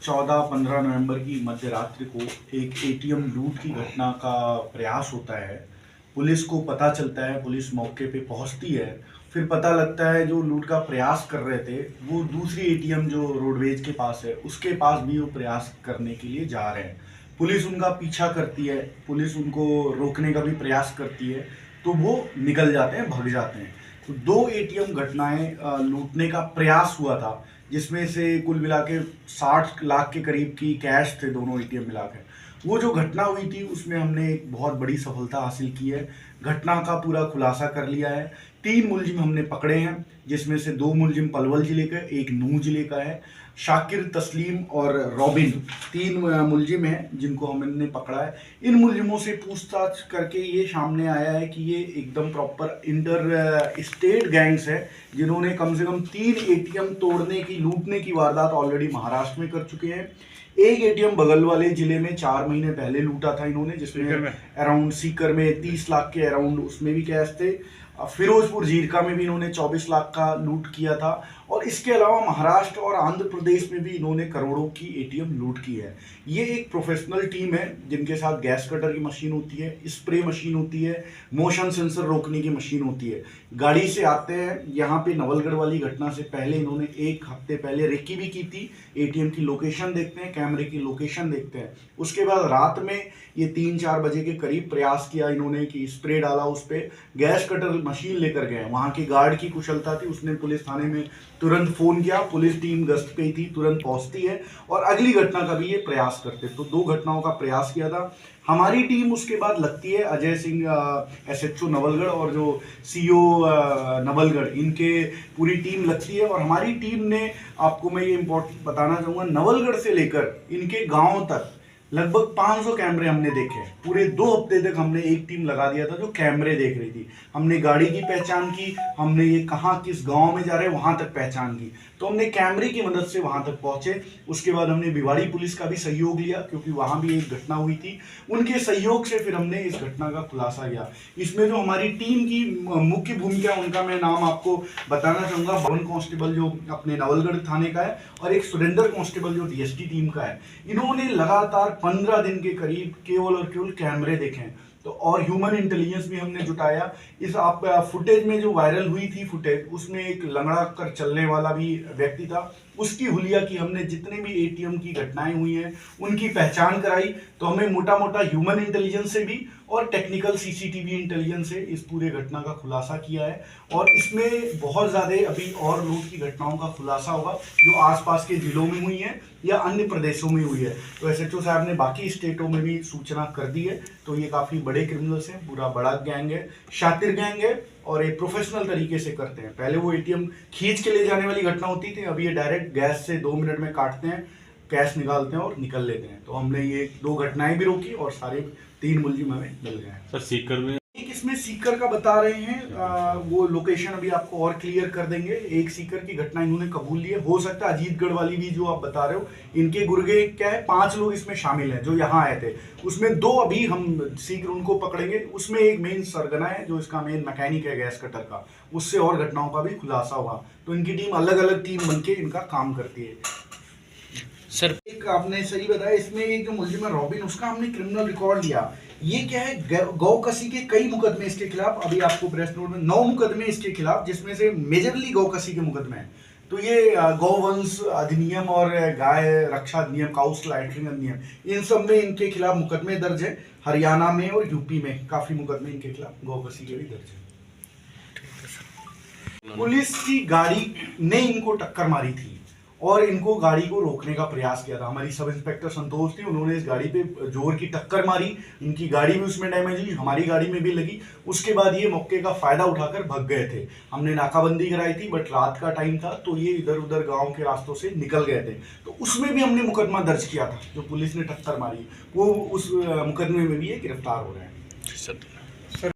14-15 नवंबर की मध्य रात्रि को एक एटीएम लूट की घटना का प्रयास होता है। पुलिस को पता चलता है, पुलिस मौके पे पहुंचती है। फिर पता लगता है जो लूट का प्रयास कर रहे थे वो दूसरी एटीएम जो रोडवेज के पास है उसके पास भी वो प्रयास करने के लिए जा रहे हैं। पुलिस उनका पीछा करती है, पुलिस उनको रोकने का भी प्रयास करती है, तो वो निकल जाते हैं, भाग जाते हैं। तो 2 एटीएम घटनाएं लूटने का प्रयास हुआ था, जिसमें से कुल मिला के 60 लाख के करीब की कैश थे दोनों एटीएम मिला के। वो जो घटना हुई थी उसमें हमने एक बहुत बड़ी सफलता हासिल की है। घटना का पूरा खुलासा कर लिया है। 3 मुलजिम हमने पकड़े हैं, जिसमें से 2 मुलजिम पलवल जिले का, एक नूह जिले का है। शाकिर, तस्लीम और रॉबिन 3 मुलजिम हैं जिनको हमने पकड़ा है। इन मुलजिमों से पूछताछ करके ये सामने आया है कि ये एकदम प्रॉपर इंटर स्टेट गैंग्स है, जिन्होंने कम से कम 3 एटीएम तोड़ने की, लूटने की वारदात ऑलरेडी महाराष्ट्र में कर चुके हैं। एक एटीएम बगल वाले जिले में 4 महीने पहले लूटा था इन्होंने, जिसमें अराउंड सीकर में 30 लाख के अराउंड उसमें भी कैश थे। फिरोजपुर जीरका में भी इन्होंने 24 लाख का लूट किया था, और इसके अलावा महाराष्ट्र और आंध्र प्रदेश में भी इन्होंने करोड़ों की एटीएम लूट की है। ये एक प्रोफेशनल टीम है जिनके साथ गैस कटर की मशीन होती है, स्प्रे मशीन होती है, मोशन सेंसर रोकने की मशीन होती है। गाड़ी से आते हैं यहाँ पे। नवलगढ़ वाली घटना से पहले इन्होंने 1 हफ्ते पहले रेकी भी की थी। एटीएम की लोकेशन देखते हैं, कैमरे की लोकेशन देखते हैं। उसके बाद रात में ये 3-4 बजे के करीब प्रयास किया इन्होंने कि स्प्रे डाला उस पर, गैस कटर मशीन लेकर गए। वहाँ की गार्ड की कुशलता थी, उसने पुलिस थाने में तुरंत फोन किया, पुलिस टीम गश्त पे थी, तुरंत पहुंचती है और अगली घटना का भी ये प्रयास करते। तो 2 घटनाओं का प्रयास किया था हमारी टीम। उसके बाद लगती है अजय सिंह एसएचओ नवलगढ़ और जो सीओ नवलगढ़, इनके पूरी टीम लगती है। और हमारी टीम ने, आपको मैं ये इम्पोर्टेंट बताना चाहूँगा, नवलगढ़ से लेकर इनके गाँव तक लगभग 500 कैमरे हमने देखे। पूरे 2 हफ्ते तक हमने एक टीम लगा दिया था जो कैमरे देख रही थी। हमने गाड़ी की पहचान की, हमने ये कहाँ किस गांव में जा रहे हैं वहां तक पहचान की। तो हमने कैमरे की मदद से वहां तक पहुंचे। उसके बाद हमने भिवाड़ी पुलिस का भी सहयोग लिया, क्योंकि वहां भी एक घटना हुई थी। उनके सहयोग से फिर हमने इस घटना का खुलासा किया। इसमें जो हमारी टीम की मुख्य भूमिका, उनका मैं नाम आपको बताना चाहूंगा। पवन कांस्टेबल जो अपने नवलगढ़ थाने का है, और एक सुरेंद्र कांस्टेबल जो डीएसटी टीम का है। इन्होंने लगातार 15 दिन के करीब केवल और केवल कैमरे देखे। तो और ह्यूमन इंटेलिजेंस भी हमने जुटाया। इस आप फुटेज में जो वायरल हुई थी फुटेज, उसमें एक लंगड़ा कर चलने वाला भी व्यक्ति था। उसकी हुलिया की हमने, जितने भी एटीएम की घटनाएं हुई हैं उनकी पहचान कराई। तो हमें मोटा मोटा ह्यूमन इंटेलिजेंस से भी और टेक्निकल सीसीटीवी इंटेलिजेंस से इस पूरे घटना का खुलासा किया है। और इसमें बहुत ज़्यादा अभी और लूट की घटनाओं का खुलासा होगा जो आसपास के जिलों में हुई हैं या अन्य प्रदेशों में हुई है। तो एसएचओ साहब ने बाकी स्टेटों में भी सूचना कर दी है। तो ये काफ़ी बड़े क्रिमिनल्स हैं, पूरा बड़ा गैंग है, शातिर गैंग है, और एक प्रोफेशनल तरीके से करते हैं। पहले वो एटीएम खींच के ले जाने वाली घटना होती थी, अभी ये डायरेक्ट गैस से 2 मिनट में काटते हैं, कैश निकालते हैं और निकल लेते हैं। तो हमने ये 2 घटनाएं भी रोकी और सारे 3 मुलजिम हमें मिल गए हैं। सर सीकर में एक इसमें सीकर का बता रहे हैं, वो लोकेशन अभी आपको और क्लियर कर देंगे। एक सीकर की घटना इन्होंने कबूल ली है। हो सकता है अजीतगढ़ वाली भी जो आप बता रहे हो, इनके गुर्गे क्या है, 5 लोग इसमें शामिल हैं जो यहाँ आए थे। उसमें 2 अभी हम शीघ्र उनको पकड़ेंगे। उसमें एक मेन सरगना है जो इसका मेन मैकेनिक है गैस कटर का, उससे और घटनाओं का भी खुलासा हुआ। तो इनकी टीम अलग अलग टीम बनके इनका काम करती है। सर एक आपने सही बताया, इसमें एक जो मुलजिम है रॉबिन, उसका हमने क्रिमिनल रिकॉर्ड लिया। ये क्या है, गौ कसी के कई मुकदमे इसके खिलाफ, अभी आपको प्रेस नोट में 9 मुकदमे इसके खिलाफ, जिसमें से मेजरली गौ कसी के मुकदमे हैं। तो ये गौवंश अधिनियम और गाय रक्षा अधिनियम, काउ स्लॉटरिंग अधिनियम, इन सब में इनके खिलाफ मुकदमे दर्ज है। हरियाणा में और यूपी में काफी मुकदमे इनके खिलाफ गौ कसी के भी दर्ज है। पुलिस की गाड़ी ने इनको टक्कर मारी थी और इनको गाड़ी को रोकने का प्रयास किया था। हमारी सब इंस्पेक्टर संतोष थी, उन्होंने इस गाड़ी पे जोर की टक्कर मारी। इनकी गाड़ी भी उसमें डैमेज हुई, हमारी गाड़ी में भी लगी। उसके बाद ये मौके का फायदा उठाकर भाग गए थे। हमने नाकाबंदी कराई थी, बट रात का टाइम था तो ये इधर उधर गाँव के रास्तों से निकल गए थे। तो उसमें भी हमने मुकदमा दर्ज किया था। जो पुलिस ने टक्कर मारी, वो उस मुकदमे में भी ये गिरफ्तार हो रहे हैं।